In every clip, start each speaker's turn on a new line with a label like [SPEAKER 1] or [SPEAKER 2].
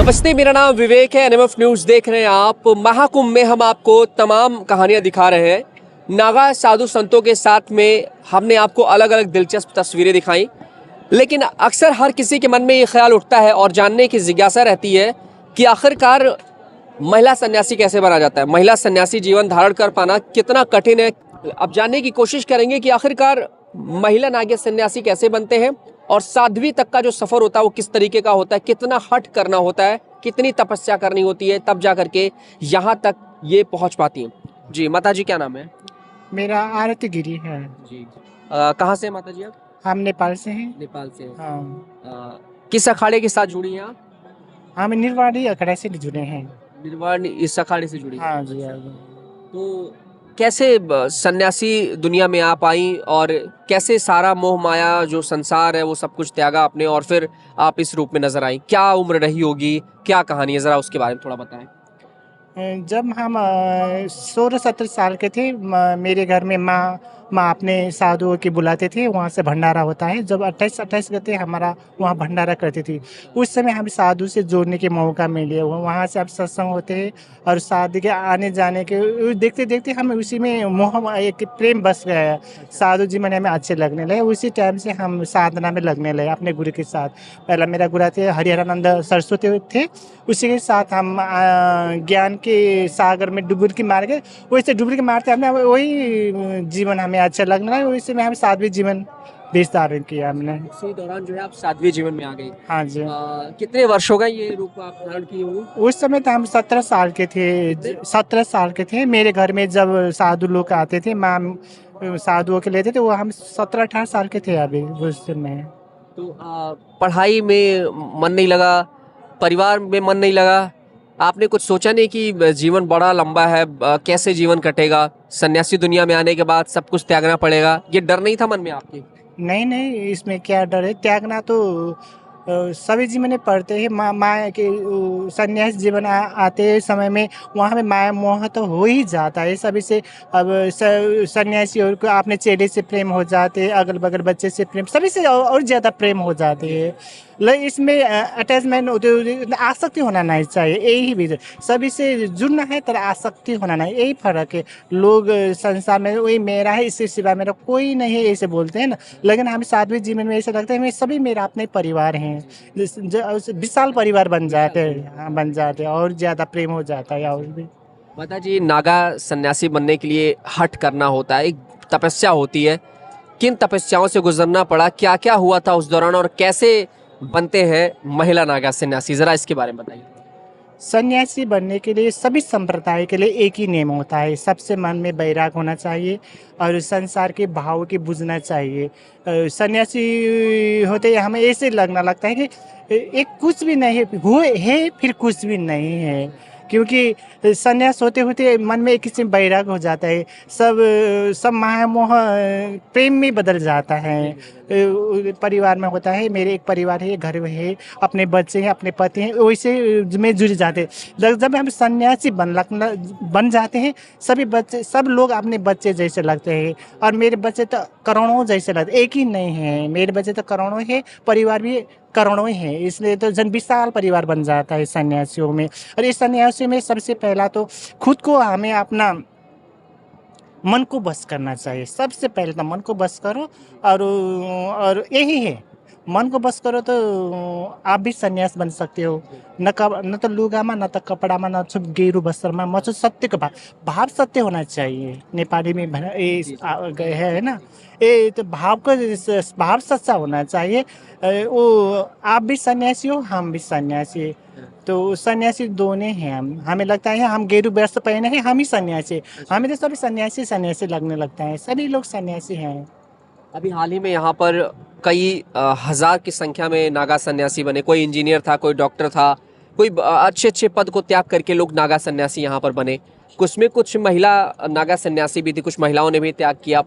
[SPEAKER 1] नमस्ते, मेरा नाम विवेक है। एनएमएफ न्यूज़ देख रहे हैं आप। महाकुंभ में हम आपको तमाम कहानियां दिखा रहे हैं। नागा साधु संतों के साथ में हमने आपको अलग अलग दिलचस्प तस्वीरें दिखाई, लेकिन अक्सर हर किसी के मन में ये ख्याल उठता है और जानने की जिज्ञासा रहती है कि आखिरकार महिला सन्यासी कैसे बना जाता है, महिला सन्यासी जीवन धारण कर पाना कितना कठिन है। अब जानने की कोशिश करेंगे कि आखिरकार महिला नागे सन्यासी कैसे बनते हैं और साध्वी तक का जो सफर होता है वो किस तरीके का होता है, कितना हट करना होता है, कितनी तपस्या करनी होती है, तब जा करके यहाँ तक ये पहुँच पाती हैं। जी माता जी, क्या नाम है?
[SPEAKER 2] मेरा आरती गिरी है
[SPEAKER 1] जी। कहाँ से माता जी आप?
[SPEAKER 2] हम नेपाल से हैं।
[SPEAKER 1] नेपाल से।
[SPEAKER 2] हाँ,
[SPEAKER 1] किस अखाड़े के साथ जुड़ी हैं आप?
[SPEAKER 2] हम निर्वाणी अखाड़ा से जुड़े हैं।
[SPEAKER 1] निर्वाण इस अखाड़े से जुड़ी हैं।
[SPEAKER 2] हाँ जी, हाँ जी।
[SPEAKER 1] तो कैसे सन्यासी दुनिया में आप आई और कैसे सारा मोह माया जो संसार है वो सब कुछ त्यागा आपने और फिर आप इस रूप में नजर आई? क्या उम्र रही होगी, क्या कहानी है, जरा उसके बारे में थोड़ा बताएं।
[SPEAKER 2] जब हम 16-17 साल के थे, मेरे घर में माँ अपने साधुओं की बुलाते थे, वहाँ से भंडारा होता है। जब 28-28 के थे, हमारा वहाँ भंडारा करती थी। उस समय हम साधु से जोड़ने के मौका मिले, वहाँ से अब सत्संग होते हैं और साधु के आने जाने के देखते देखते हम उसी में मोह एक प्रेम बस गया। साधु जी मैंने हमें अच्छे लगने लगे। उसी टाइम से हम साधना में लगने लगे अपने गुरु के साथ। पहला मेरा गुरु थे हरिहरानंद सरस्वती थे, उसी के साथ हम ज्ञान के सागर में डुबकी मार के वैसे डुबकी मारते हमने वही जीवन हमें अच्छा लगना है। वैसे में हम साध्वी जीवन विस्तार किया हमने।
[SPEAKER 1] इसी दौरान जो है आप साध्वी जीवन में आ गई।
[SPEAKER 2] हाँ जी।
[SPEAKER 1] कितने वर्ष हो गए ये रूप आप धारण किए हुए?
[SPEAKER 2] उस समय तो हम 17 साल के थे। 17 साल के थे। मेरे घर में जब साधु लोग आते थे, माँ साधुओं के लेते थे, वो हम 17-18 साल के थे अभी उस समय।
[SPEAKER 1] तो पढ़ाई में मन नहीं लगा, परिवार में मन नहीं लगा, आपने कुछ सोचा नहीं कि जीवन बड़ा लंबा है, कैसे जीवन कटेगा, सन्यासी दुनिया में आने के बाद सब कुछ त्यागना पड़ेगा, ये डर नहीं था मन में आपके?
[SPEAKER 2] नहीं नहीं, इसमें क्या डर है, त्यागना तो सभी जीवन में पढ़ते हैं। माया के संन्यास जीवन आते समय में वहाँ में माया मोह तो हो ही जाता है सभी से। अब सन्यासी और को अपने चेले से प्रेम हो जाते हैं, अगल बगल बच्चे से प्रेम, सभी से और ज़्यादा प्रेम हो जाते हैं। लेकिन इसमें अटैचमेंट आसक्ति होना नहीं चाहिए, यही भी सभी से जुड़ना है तर आसक्ति होना नहीं, यही फर्क है। लोग संसार में वही मेरा है, इससे सिवा मेरा कोई नहीं है ऐसे बोलते हैं ना, लेकिन हम साध्वी जीवन में ऐसा लगता है हमें सभी मेरा अपने परिवार हैं। विशाल परिवार बन जाते हैं। हाँ, बन जाते हैं और ज़्यादा प्रेम हो जाता है। और भी
[SPEAKER 1] माता जी, नागा सन्यासी बनने के लिए हट करना होता है, एक तपस्या होती है। किन तपस्याओं से गुजरना पड़ा, क्या क्या हुआ था उस दौरान और कैसे बनते हैं महिला नागा सन्यासी, जरा इसके बारे में बताइए।
[SPEAKER 2] सन्यासी बनने के लिए सभी संप्रदाय के लिए एक ही नियम होता है, सबसे मन में बैराग होना चाहिए और संसार के भाव की बुझना चाहिए। सन्यासी होते हमें ऐसे लगता है कि एक कुछ भी नहीं हुए है, फिर कुछ भी नहीं है। क्योंकि सन्यास होते होते मन में एक किस्म बैराग हो जाता है, सब माया मोह प्रेम में बदल जाता है। परिवार में होता है, मेरे एक परिवार है, घर है, अपने बच्चे हैं, अपने पति हैं, वैसे में जुड़ जाते हैं। जब हम सन्यासी बन जाते हैं, सभी बच्चे सब लोग अपने बच्चे जैसे लगते हैं। और मेरे बच्चे तो करोड़ों जैसे लगते, एक ही नहीं है, मेरे बच्चे तो करोड़ों है, परिवार भी करोड़ों हैं, इसलिए तो जन विशाल परिवार बन जाता है सन्यासियों में। और इस सन्यासियों में सबसे पहला तो खुद को हमें अपना मन को बस करना चाहिए। सबसे पहले तो मन को बस करो और यही है, मन को बस करो तो आप भी सन्यास बन सकते हो। न तो लुगामा, न तो कपड़ामा, न तो गेरु वस्त्रमा, म तो सत्य का भाव सत्य होना चाहिए। नेपाली में गए है ना, ये तो भाव सच्चा होना चाहिए। वो आप भी सन्यासी हो, हम भी सन्यासी, तो सन्यासी दोनों हैं हम। हमें लगता है हम गेरू वस्त्र पहने हैं, हम ही सन्यासी। हमें तो सभी सन्यासी लगने लगता है, सभी लोग सन्यासी हैं।
[SPEAKER 1] अभी हाल ही में यहाँ पर कई हजार की संख्या में नागा सन्यासी बने। कोई इंजीनियर था, कोई डॉक्टर था, कोई अच्छे अच्छे पद को त्याग करके लोग नागा सन्यासी यहाँ पर बने। कुछ में कुछ महिला नागा सन्यासी भी थी, कुछ महिलाओं ने भी त्याग किया।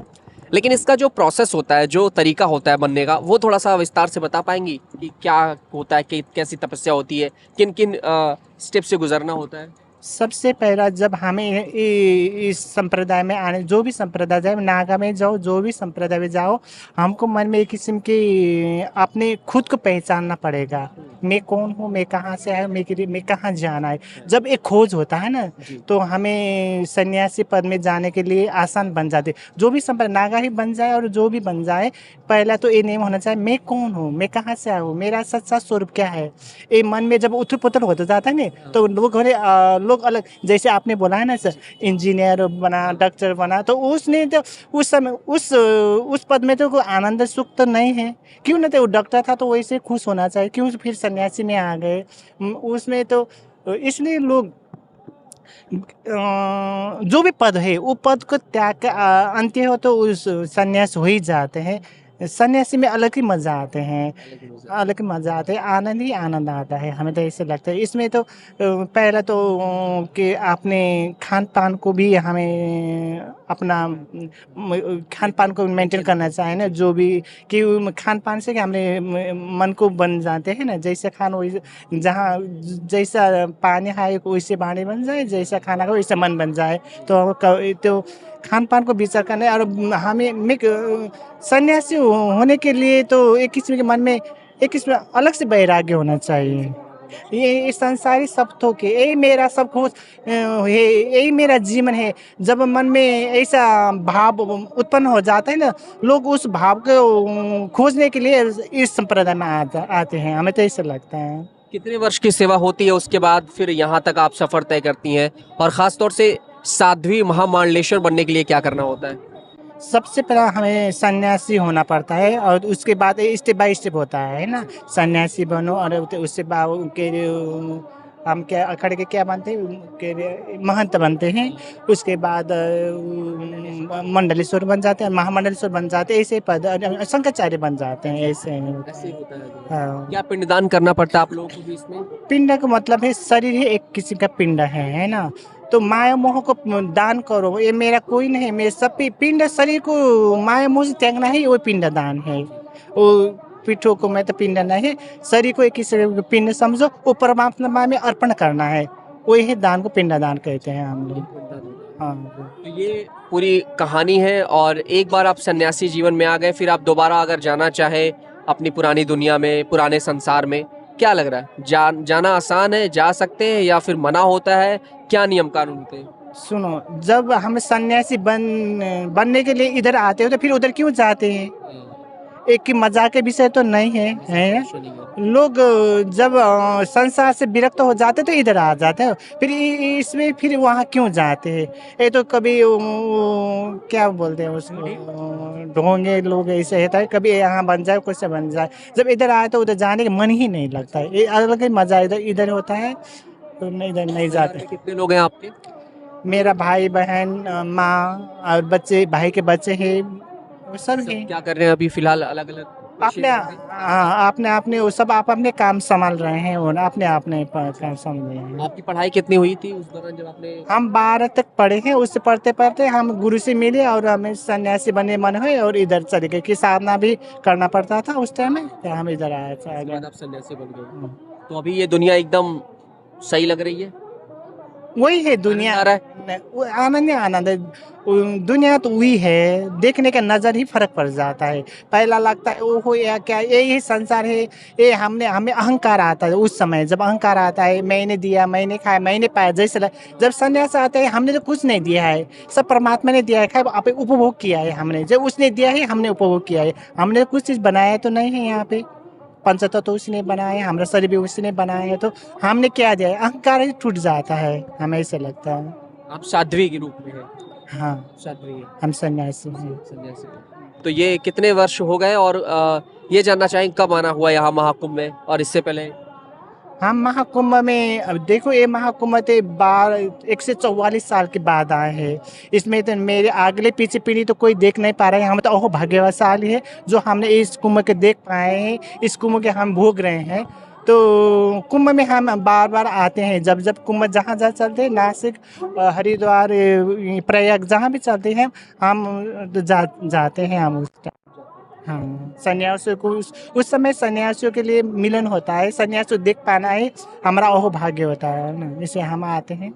[SPEAKER 1] लेकिन इसका जो प्रोसेस होता है, जो तरीका होता है बनने का, वो थोड़ा सा विस्तार से बता पाएंगी कि क्या होता है, कि कैसी तपस्या होती है, किन किन स्टेप से गुजरना होता है?
[SPEAKER 2] सबसे पहला जब हमें इस संप्रदाय में आने, जो भी संप्रदाय जाए, नागा में जाओ, जो भी संप्रदाय में जाओ, हमको मन में एक किस्म की अपने खुद को पहचानना पड़ेगा। मैं कौन हूँ, मैं कहाँ से आया, मैं कहाँ जाना है। जब एक खोज होता है ना, तो हमें सन्यासी पद में जाने के लिए आसान बन जाते। जो भी संप्रदाय नागा ही बन जाए और जो भी बन जाए, पहला तो ये नेम होना चाहिए, मैं कौन हूँ, मैं कहाँ से आया हूँ, मेरा सच्चा स्वरूप क्या है। ये मन में जब उथल पुथल होता जाता है ना, तो लोग अलग, जैसे आपने बोला है ना सर, इंजीनियर बना, डॉक्टर बना, तो उसने तो उस समय उस पद में तो कोई आनंद सुख तो नहीं है। क्यों ना, तो डॉक्टर था तो वैसे खुश होना चाहिए, क्यों फिर सन्यासी में आ गए। उसमें तो इसलिए लोग जो भी पद है वो पद को त्याग कर अंत्य हो तो उस सन्यास हो ही जाते हैं। सन्यासी में अलग ही मजा आते हैं, अलग ही मजा आते हैं, आनंद ही आनंद आता है, हमें तो ऐसे लगता है। इसमें तो पहला तो कि आपने खान पान को भी हमें अपना खान पान को मेंटेन करना चाहिए ना, जो भी कि खान पान से कि हमने मन को बन जाते हैं ना, जैसे खान वही, जहाँ जैसा पानी खाए वैसे बाणी बन जाए, जैसा खाना खाओ वैसा मन बन जाए। तो खान पान को विचार करना है। और हमें सन्यासी होने के लिए तो एक किस्म के मन में एक किस्म अलग से वैराग्य होना चाहिए। ये संसारी शब्दों के यही मेरा सब कुछ है, यही मेरा जीवन है। जब मन में ऐसा भाव उत्पन्न हो जाता है ना, लोग उस भाव को खोजने के लिए इस संप्रदाय में आते हैं, हमें तो ऐसा लगता है।
[SPEAKER 1] कितने वर्ष की सेवा होती है उसके बाद फिर यहाँ तक आप सफर तय करती हैं, और खास तौर से साध्वी महामांडलेश्वर बनने के लिए क्या करना होता है?
[SPEAKER 2] सबसे पहला हमें सन्यासी होना पड़ता है, और उसके बाद स्टेप बाय स्टेप होता है ना, सन्यासी बनो और उससे बाद उनके हम क्या अखड़ के क्या बनते हैं, उनके महंत बनते हैं। उसके बाद मंडलेश्वर बन जाते हैं, महामंडलेश्वर बन जाते हैं, ऐसे पद शंकराचार्य बन जाते हैं, ऐसे
[SPEAKER 1] ऐसे ही होता है।
[SPEAKER 2] हाँ।
[SPEAKER 1] क्या पिंडदान करना पड़ता है आप लोगों को भी इसमें?
[SPEAKER 2] पिंड का मतलब है शरीर ही एक किसी का पिंड है ना। तो माया मोह को दान करो, ये मेरा कोई नहीं, मेरे सब पिंड, शरीर को माया मोह से त्यागना ही वो पिंड दान है। वो पीठों को मैं तो पिंड नहीं है, शरीर को एक किसी पिंड समझो, वो परमात्मा में अर्पण करना है, वही दान को पिंड दान कहते हैं हम लोग। हाँ।
[SPEAKER 1] तो ये पूरी कहानी है, और एक बार आप सन्यासी जीवन में आ गए, फिर आप दोबारा अगर जाना चाहे अपनी पुरानी दुनिया में, पुराने संसार में, क्या लग रहा है? जाना आसान है, जा सकते हैं, या फिर मना होता है? क्या नियम कानून होते हैं?
[SPEAKER 2] सुनो, जब हम सन्यासी बनने के लिए इधर आते हो तो फिर उधर क्यों जाते हैं? एक की मजाक के विषय तो नहीं है लोग जब संसार से विरक्त हो जाते तो इधर आ जाते हैं, फिर इसमें फिर वहाँ क्यों जाते हैं? ये तो कभी क्या बोलते हैं उसको, ढोंगे लोग ऐसे होता है, कभी यहाँ बन जाए कुछ से बन जाए, जब इधर आए तो उधर जाने का मन ही नहीं लगता है। ये अलग ही मजा इधर इधर होता है, तो नहीं इधर नहीं जाते।
[SPEAKER 1] कितने लोग हैं आपके?
[SPEAKER 2] मेरा भाई बहन माँ और बच्चे, भाई के बच्चे हैं, वो सब हैं।
[SPEAKER 1] क्या कर रहे हैं अभी फिलहाल? अलग अलग
[SPEAKER 2] आपने वो सब आप अपने काम संभाल रहे हैं और अपने काम संभाल रहे हैं।
[SPEAKER 1] आपकी पढ़ाई कितनी हुई थी उस दौरान जब आपने?
[SPEAKER 2] हम 12 तक पढ़े हैं, उससे पढ़ते पढ़ते हम गुरु से मिले और हमें सन्यासी बनने मन हुए और इधर चले गए कि साधना भी करना पड़ता था उस टाइम में, तो हम इधर आए थे।
[SPEAKER 1] आप सन्यासी बन गए, तो अभी ये दुनिया एकदम सही लग रही है?
[SPEAKER 2] वही है दुनिया,
[SPEAKER 1] आनंद आ रहा
[SPEAKER 2] वो आनंद ही आनंद है। दुनिया तो वही है, देखने का नजर ही फर्क पड़ जाता है। पहला लगता है ओहो या क्या, यही संसार है, ये हमें अहंकार आता है। उस समय जब अहंकार आता है, मैंने दिया, मैंने खाया, मैंने पाया, जैसे जब संन्यास आता है, हमने तो कुछ नहीं दिया है, सब परमात्मा ने दिया है, खाया आप उपभोग किया है हमने, जब उसने दिया है हमने उपभोग किया है। हमने कुछ चीज़ बनाया तो नहीं है यहाँ पे, पंचतत्व तो उसने बनाया, हमारा शरीर भी उसने बनाया है, तो हमने क्या दिया है? अहंकार ही टूट जाता है, हमें ऐसा लगता है।
[SPEAKER 1] आप साध्वी के रूप में हैं?
[SPEAKER 2] हाँ,
[SPEAKER 1] साध्वी है,
[SPEAKER 2] हम सन्यासी हैं।
[SPEAKER 1] सन्यासी। तो ये कितने वर्ष हो गए, और ये जानना चाहेंगे कब आना हुआ यहाँ महाकुंभ में, और इससे पहले?
[SPEAKER 2] हम महाकुंभ में, अब देखो ये महाकुंभ थे 144 साल के बाद आए हैं। इसमें तो मेरे अगले पीछे पीढ़ी तो कोई देख नहीं पा रहे हैं, हम तो ओह भाग्यशाली है जो हमने इस कुंभ के देख पाए हैं, इस कुंभ के हम भोग रहे हैं। तो कुंभ में हम बार बार आते हैं, जब जब कुंभ जहाँ जहाँ चलते हैं, नासिक, हरिद्वार, प्रयाग, जहाँ भी चलते हैं हम जाते हैं हम उस टाइम। हाँ, सन्यासियों को उस समय सन्यासियों के लिए मिलन होता है, सन्यासी देख पाना है हमारा ओह भाग्य होता है ना, इसलिए हम आते हैं।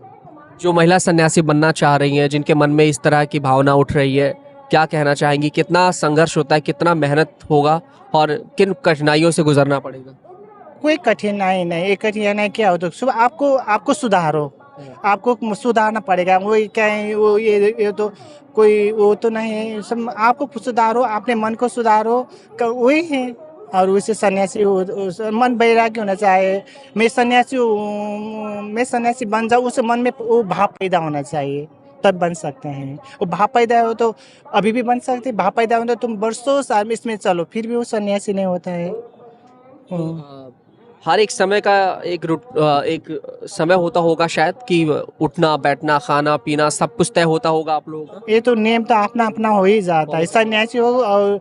[SPEAKER 1] जो महिला सन्यासी बनना चाह रही हैं, जिनके मन में इस तरह की भावना उठ रही है, क्या कहना चाहेंगी? कितना संघर्ष होता है, कितना मेहनत होगा, और किन कठिनाइयों से गुजरना पड़ेगा?
[SPEAKER 2] कोई कठिनाई नहीं। एक कठिनाई क्या हो तो सुबह आपको सुधारो, आपको सुधारना पड़ेगा। वो क्या है, वो ये तो कोई वो तो नहीं है, सब आपको सुधारो, अपने मन को सुधारो, वही है। और उसे सन्यासी मन वैराग्य होना चाहिए। मैं सन्यासी बन जाऊँ, उस मन में वो भाव पैदा होना चाहिए, तब बन सकते हैं। वो भाव पैदा हो तो अभी भी बन सकते, भाव पैदा हो तो तुम बरसों साल इसमें चलो फिर भी वो सन्यासी नहीं होता है।
[SPEAKER 1] हर एक समय का एक समय होता होगा शायद कि उठना बैठना खाना पीना सब कुछ तय होता होगा आप लोगों का।
[SPEAKER 2] ये तो नियम तो अपना अपना हो ही जाता है। सन्यासी हो और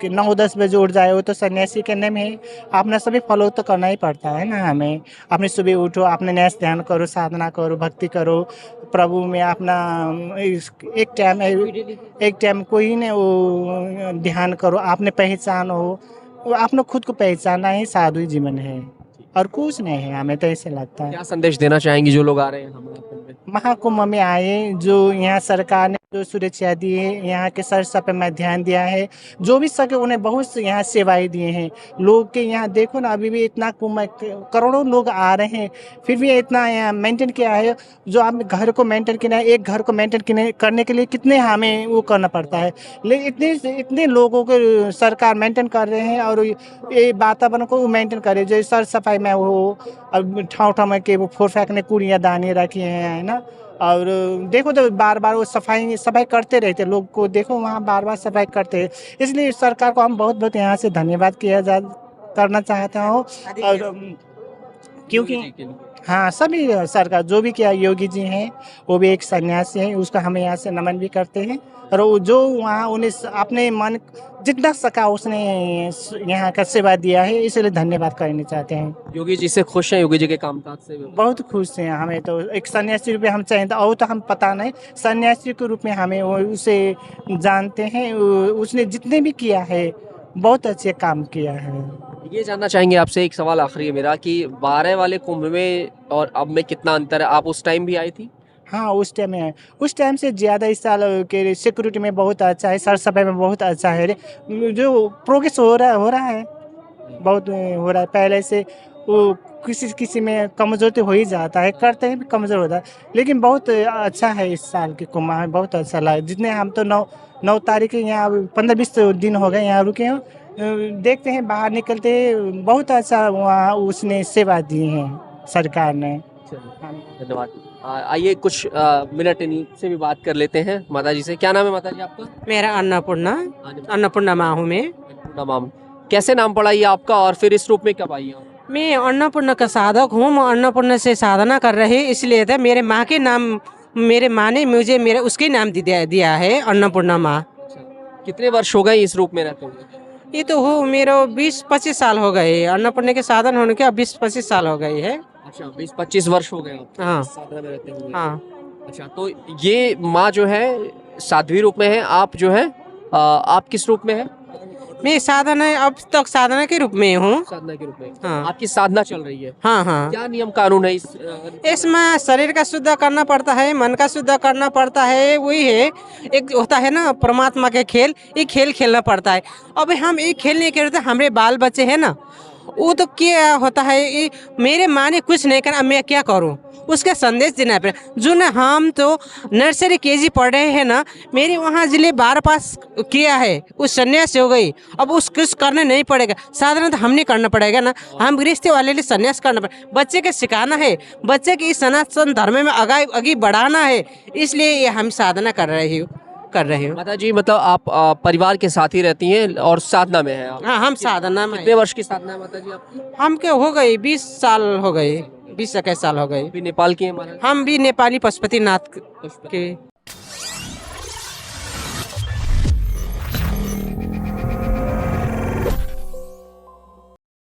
[SPEAKER 2] 9-10 बजे उठ जाए, वो तो सन्यासी के नेम है। अपना सभी फॉलो तो करना ही पड़ता है ना हमें। अपने सुबह उठो, अपने न्यास ध्यान करो, साधना करो, भक्ति करो, प्रभु में अपना एक टाइम कोई ने वो ध्यान करो, आपने पहचान हो। वो आपने खुद को पहचाना ही साधु जीवन है और कुछ नहीं है। हमें तो ऐसे लगता है।
[SPEAKER 1] क्या संदेश देना चाहेंगी जो लोग आ रहे हैं हमारे में?
[SPEAKER 2] महाकुंभ में आए, जो यहाँ सरकार ने जो सुरक्षा दी है, यहाँ के सरसा पे मैं ध्यान दिया है, जो भी सके उन्हें बहुत से यहाँ सेवाएं दिए हैं। लोग के यहाँ देखो ना, अभी भी इतना कुंभ करोड़ों लोग आ रहे हैं, फिर भी इतना यहाँ मेंटेन किया है। जो आप घर को मेंटेन किया है, एक घर को मेंटेन करने के लिए कितने हमें वो करना पड़ता है, लेकिन इतने लोगों को सरकार मेंटेन कर रहे हैं और ये वातावरण को मेंटेन कर रहे हैं। जो सर सफाई में वो अब ठाव में के वो फोर फेंकने कूड़ियाँ दाने रखी हैं, है ना। और देखो तो बार बार वो सफाई करते रहते, लोग को देखो वहाँ बार बार सफाई करते हैं। इसलिए सरकार को हम बहुत बहुत यहाँ से धन्यवाद करना चाहता हूँ। और क्योंकि हाँ, सभी सरकार जो भी किया, योगी जी हैं वो भी एक सन्यासी हैं, उसका हमें यहाँ से नमन भी करते हैं। और वो जो वहाँ उन्हें अपने मन जितना सका उसने यहाँ का सेवा दिया है, इसलिए धन्यवाद करना चाहते हैं।
[SPEAKER 1] योगी जी से खुश हैं? योगी जी के कामकाज से
[SPEAKER 2] बहुत खुश हैं। हमें तो एक सन्यासी रूप में हम चाहिए था, और तो हम पता नहीं, सन्यासी के रूप में हमें वो उसे जानते हैं। उसने जितने भी किया है बहुत अच्छे काम किया है।
[SPEAKER 1] ये जानना चाहेंगे आपसे, एक सवाल आखिरी है मेरा कि 12 वाले कुंभ में और अब में कितना अंतर है? आप उस टाइम भी आई थी?
[SPEAKER 2] हाँ, उस टाइम में, उस टाइम से ज़्यादा इस साल के सिक्योरिटी में बहुत अच्छा है, सर सफाई में बहुत अच्छा है। जो प्रोग्रेस हो रहा है, बहुत हो रहा है। पहले से वो किसी में कमज़ोर तो हो ही जाता है, करते हैं भी कमज़ोर होता है, लेकिन बहुत अच्छा है इस साल के कुंभ में। बहुत अच्छा लगा। जितने हम तो 9 तारीख यहाँ 15-20 दिन हो गए यहाँ रुके हो, देखते हैं बाहर निकलते, बहुत अच्छा वहाँ उसने सेवा दी है सरकार ने।
[SPEAKER 1] धन्यवाद। आइए कुछ मिनट इन्हीं से भी बात कर लेते हैं माता जी से। क्या नाम है माता जी आपका?
[SPEAKER 3] मेरा अन्नपूर्णा माँ हूँ मैं।
[SPEAKER 1] अन्नपूर्णा माम, कैसे नाम पड़ा ये आपका और फिर इस रूप में कब आई हैं?
[SPEAKER 3] मैं अन्नपूर्णा का साधक हूँ। मैं अन्नपूर्णा से साधना कर रही, इसलिए था मेरे माँ के नाम, मेरे माँ ने मुझे मेरे उसके नाम दिया है अन्नपूर्णा माँ।
[SPEAKER 1] कितने वर्ष हो गए इस रूप में रहते हुए?
[SPEAKER 3] ये तो हो मेरे 20-25 साल हो गए अन्नपूर्णा के साधन होने के। अब 20-25 साल हो गए है।
[SPEAKER 1] अच्छा, 20-25 वर्ष हो गए आपको
[SPEAKER 3] हाँ।
[SPEAKER 1] इस साधना में रहते हुए?
[SPEAKER 3] हाँ।
[SPEAKER 1] अच्छा, तो ये माँ जो है साध्वी रूप में है, आप जो है आप किस रूप में है?
[SPEAKER 3] मैं साधना, अब तक साधना के रूप में हूँ।
[SPEAKER 1] साधना के रूप में?
[SPEAKER 3] हाँ।
[SPEAKER 1] आपकी साधना चल रही है?
[SPEAKER 3] हाँ हाँ।
[SPEAKER 1] क्या नियम कानून है
[SPEAKER 3] इसमें शरीर का शुद्ध करना पड़ता है, मन का शुद्ध करना पड़ता है। वही है, एक होता है ना परमात्मा के खेल, ये खेल खेलना पड़ता है। अब हम ये खेल नहीं खेलते, हमारे बाल बच्चे हैं ना, वो तो क्या होता है, ये मेरे माँ ने कुछ नहीं करा, मैं क्या करूँ, उसका संदेश देना पड़ेगा। जो ना हम तो नर्सरी केजी पढ़ रहे हैं ना, मेरे वहाँ जिले 12 पास किया है, उस संन्यास हो गई। अब उस कुछ करना नहीं पड़ेगा, साधना तो हमने करना पड़ेगा ना। हम गृहस्थी वाले लिए संन्यास करना पड़ेगा, बच्चे के सिखाना है, बच्चे की इस सनातन धर्म में आगे बढ़ाना है, इसलिए ये हम साधना कर रही हूँ।
[SPEAKER 1] माता जी, मतलब आप परिवार के साथ ही रहती हैं और साधना में हैं आप?
[SPEAKER 3] हाँ, हम साधना में।
[SPEAKER 1] कितने वर्ष की साधना है माता जी आपकी?
[SPEAKER 3] हम के हो गए 20 साल हो गए, 20-21 साल हो गए।
[SPEAKER 1] नेपाल की है?
[SPEAKER 3] हम भी नेपाली पशुपतिनाथ के